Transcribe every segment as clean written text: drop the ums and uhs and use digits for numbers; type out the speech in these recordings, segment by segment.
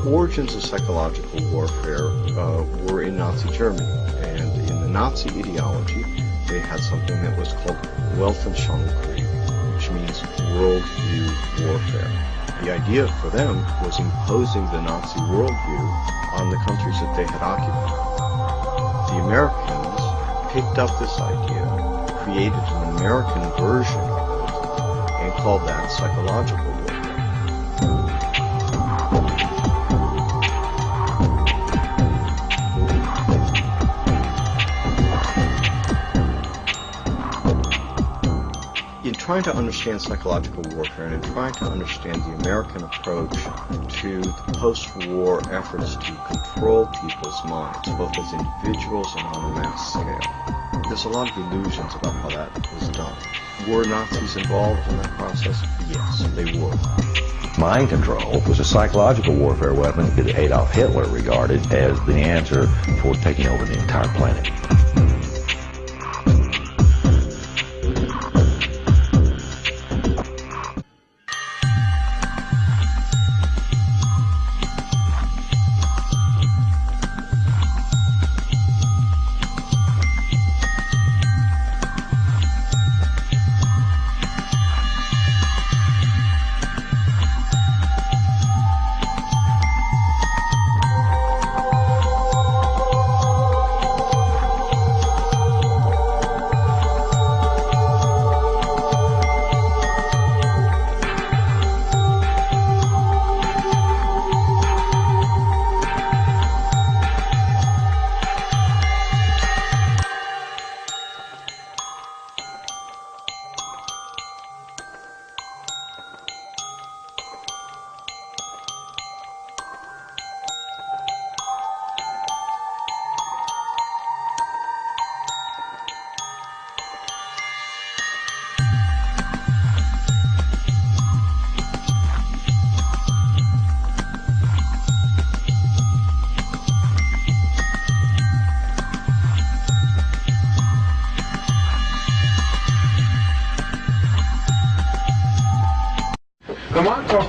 origins of psychological warfare were in Nazi Germany, and in the Nazi ideology, they had something that was called Weltanschauungskrieg, which means worldview warfare. The idea for them was imposing the Nazi worldview on the countries that they had occupied. The Americans picked up this idea, created an American version of it, and called that psychological warfare. In trying to understand psychological warfare and in trying to understand the American approach to the post-war efforts to control people's minds, both as individuals and on a mass scale, there's a lot of illusions about how that was done. Were Nazis involved in that process? Yes, they were. Mind control was a psychological warfare weapon that Adolf Hitler regarded as the answer for taking over the entire planet.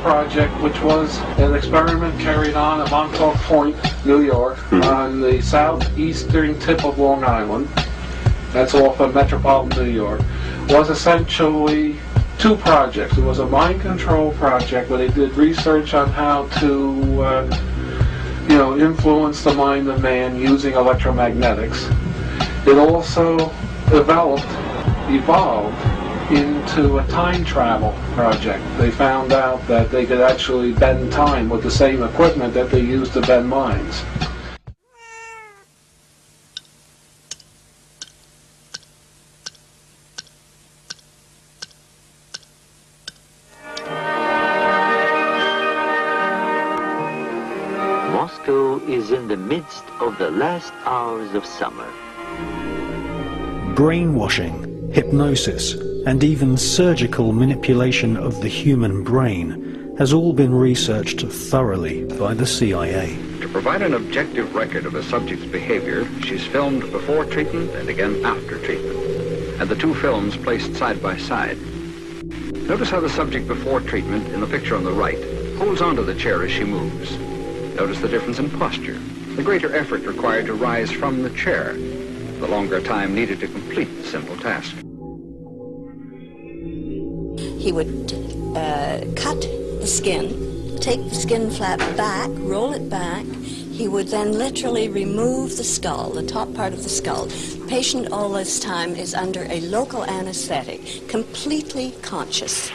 Project, which was an experiment carried on at Montauk Point, New York, on the southeastern tip of Long Island, that's off of metropolitan New York, was essentially two projects. It was a mind control project where they did research on how to influence the mind of man using electromagnetics. It also evolved into a time travel project. They found out that they could actually bend time with the same equipment that they used to bend minds. Moscow is in the midst of the last hours of summer. Brainwashing, hypnosis, and even surgical manipulation of the human brain has all been researched thoroughly by the CIA. To provide an objective record of a subject's behavior, she's filmed before treatment and again after treatment, and the two films placed side by side. Notice how the subject before treatment, in the picture on the right, holds onto the chair as she moves. Notice the difference in posture, the greater effort required to rise from the chair, the longer time needed to complete the simple task. He would cut the skin, take the skin flap back, roll it back. He would then literally remove the skull, the top part of the skull. The patient all this time is under a local anesthetic, completely conscious.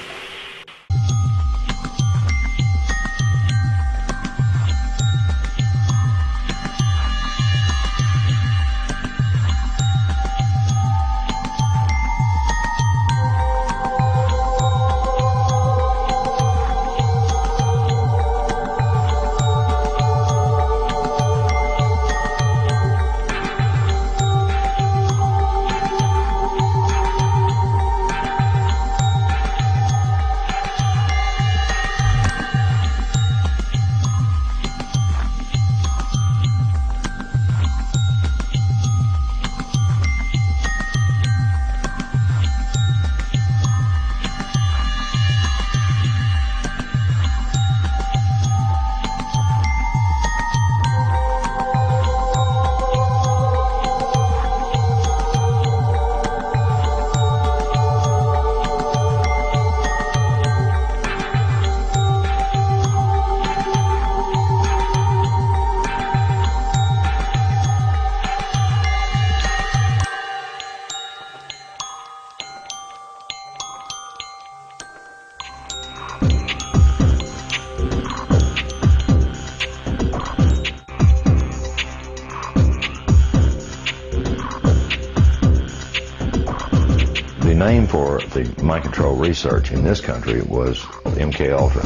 name for the mind control research in this country was MK Ultra.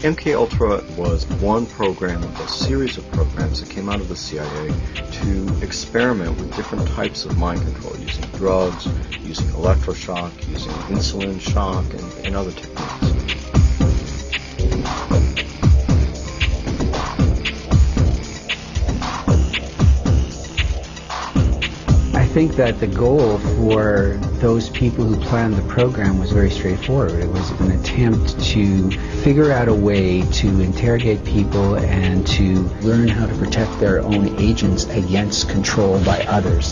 MK Ultra was one program of a series of programs that came out of the CIA to experiment with different types of mind control, using drugs, using electroshock, using insulin shock, and other techniques. I think that the goal for those people who planned the program was very straightforward. It was an attempt to figure out a way to interrogate people and to learn how to protect their own agents against control by others.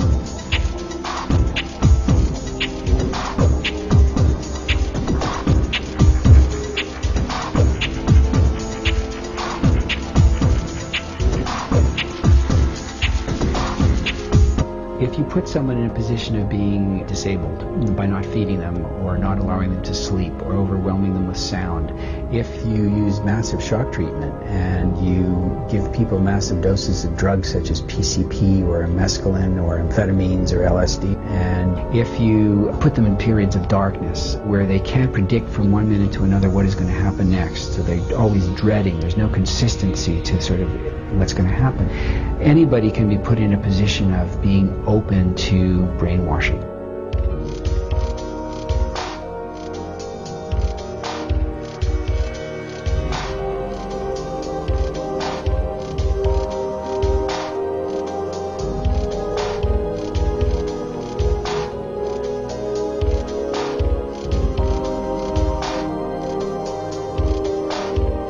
If you put someone in a position of being disabled by not feeding them or not allowing them to sleep or overwhelming them with sound, if you use massive shock treatment and you give people massive doses of drugs such as PCP or mescaline or amphetamines or LSD, and if you put them in periods of darkness where they can't predict from one minute to another what is going to happen next, so they're always dreading, there's no consistency to sort of what's going to happen, anybody can be put in a position of being open to brainwashing.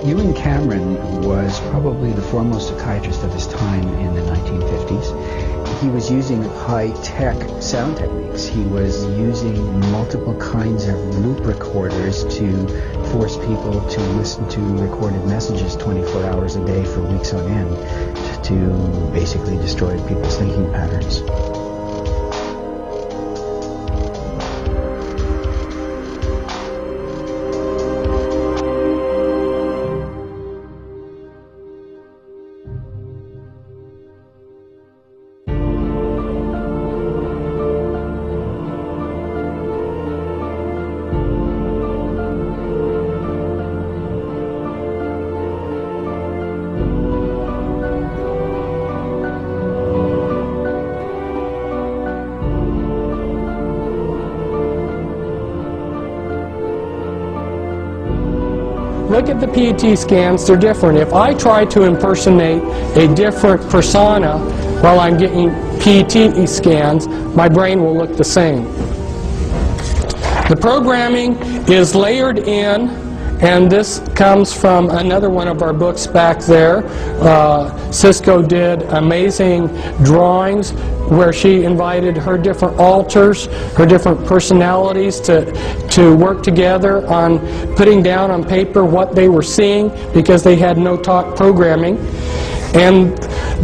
Ewan Cameron was probably the foremost psychiatrist of his time in the 1950s. He was using high-tech sound techniques. He was using multiple kinds of loop recorders to force people to listen to recorded messages 24 hours a day for weeks on end to basically destroy people's thinking patterns. Look at the PET scans, they're different. If I try to impersonate a different persona while I'm getting PET scans, my brain will look the same. The programming is layered in, and this comes from another one of our books back there. Cisco did amazing drawings where she invited her different alters, her different personalities to work together on putting down on paper what they were seeing, because they had no talk programming. And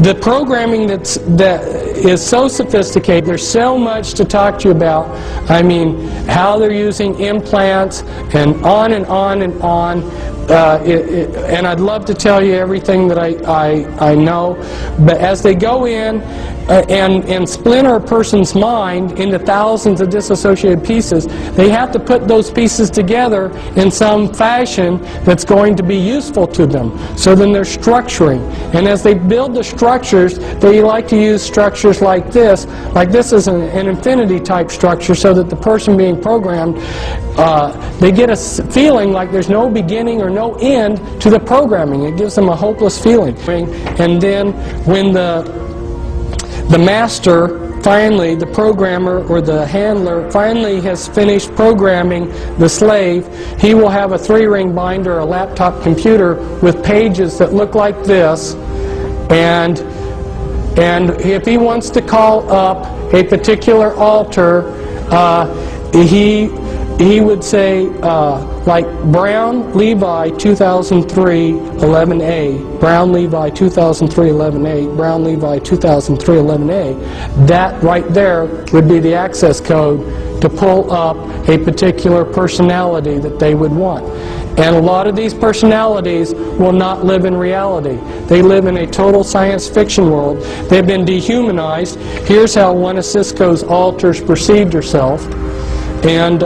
the programming that is so sophisticated, there's so much to talk to you about. I mean, how they're using implants and on and on and on. And I'd love to tell you everything that I know, but as they go in and splinter a person's mind into thousands of disassociated pieces, they have to put those pieces together in some fashion that's going to be useful to them. So then they're structuring, and as they build the structures, they like to use structures like this. Like this is an infinity type structure, so that the person being programmed, they get a feeling like there's no beginning or no end to the programming. It gives them a hopeless feeling. And then when the master finally, the programmer or the handler finally has finished programming the slave, he will have a 3-ring binder, a laptop computer with pages that look like this, and if he wants to call up a particular alter, he would say, like Brown Levi 2003 11A, Brown Levi 2003 11A, Brown Levi 2003 11A. That right there would be the access code to pull up a particular personality that they would want. And a lot of these personalities will not live in reality. They live in a total science fiction world. They've been dehumanized. Here's how one of Cisco's alters perceived herself. And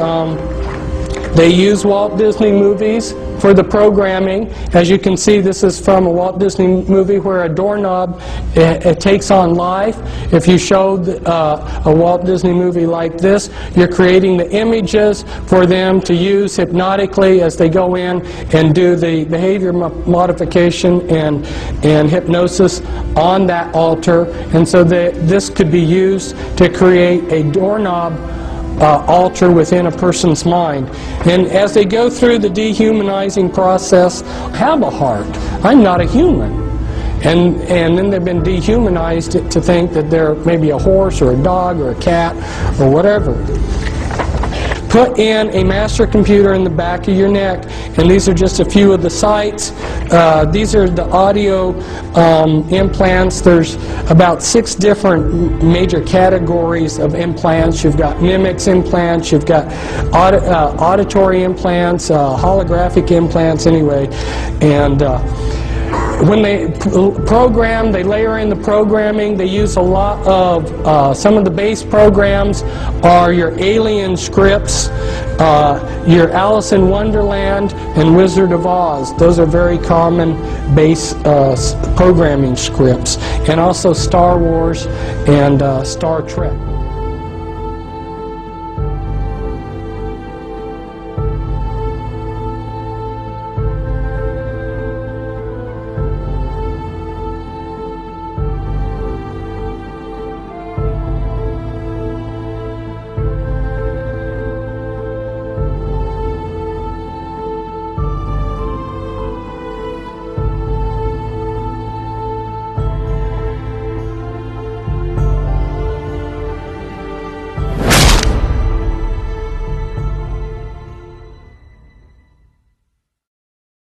they use Walt Disney movies for the programming. As you can see, this is from a Walt Disney movie where a doorknob it takes on life. If you showed a Walt Disney movie like this, you're creating the images for them to use hypnotically as they go in and do the behavior modification and hypnosis on that altar. And so this could be used to create a doorknob alter within a person's mind. And as they go through the dehumanizing process, have a heart. I'm not a human. And then they've been dehumanized to think that they're maybe a horse or a dog or a cat or whatever. Put in a master computer in the back of your neck, and these are just a few of the sites. These are the audio implants. There's about 6 different major categories of implants. You've got mimics implants, you've got auditory implants, holographic implants anyway, and when they program, they layer in the programming. They use a lot of, some of the base programs are your Alien scripts, your Alice in Wonderland, and Wizard of Oz. Those are very common base programming scripts. And also Star Wars and Star Trek.